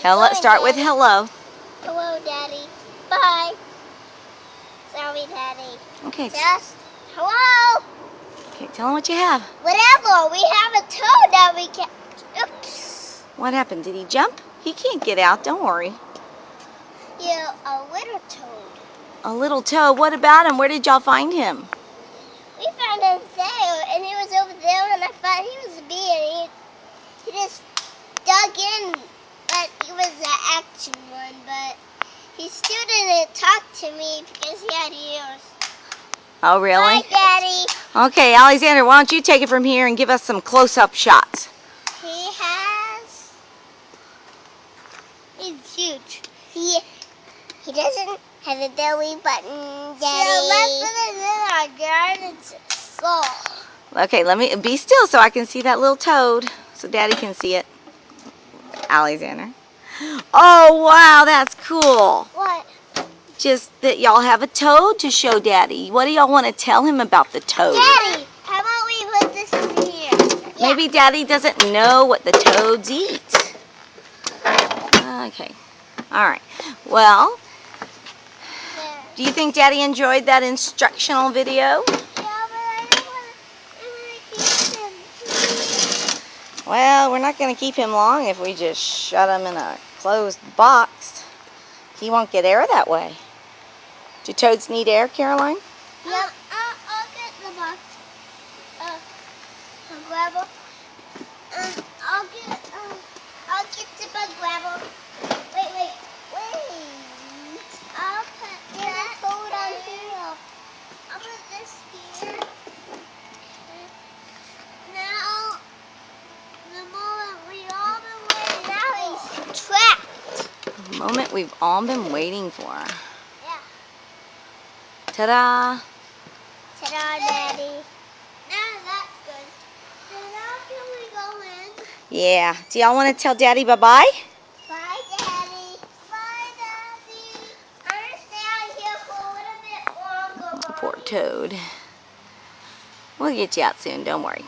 Hello. Start with hello. Hello, Daddy. Bye. Sorry, Daddy. Okay. Just hello. Okay. Tell him what you have. Whatever. We have a toad that we can. Oops. What happened? Did he jump? He can't get out. Don't worry. Yeah, a little toad. A little toad. What about him? Where did y'all find him? We found him there, and he was over there, and I thought he was a bee, and he just dug in, but he was an action one, but he still didn't talk to me because he had ears. Oh, really? Hi, Daddy. Okay, Alexander, why don't you take it from here and give us some close-up shots? He's huge. He doesn't have a belly button, Daddy. So let's put it in our garden's skull. Okay, let me be still so I can see that little toad, so Daddy can see it. Alexander. Oh, wow, that's cool. What? Just that y'all have a toad to show Daddy. What do y'all want to tell him about the toad? Daddy, how about we put this in here? Maybe Daddy doesn't know what the toads eat. Okay. All right. Well, do you think Daddy enjoyed that instructional video? Yeah, but I don't want to keep him. Well, we're not going to keep him long if we just shut him in a closed box. He won't get air that way. Do toads need air, Caroline? Yep. I'll get the box. I'll grab it. I'll get the bug grabber. Wait. I'll put that toad on here. I'll put this here. Now, the moment we all been waiting. Now he's trapped. The moment we've all been waiting for. Yeah. Ta-da! Ta-da, Daddy. Now that's good. So now can we go in? Yeah. Do y'all want to tell Daddy bye-bye? Bye, Daddy. Bye, Daddy. I'm going to stay out here for a little bit longer, Mommy. Poor toad. We'll get you out soon, don't worry.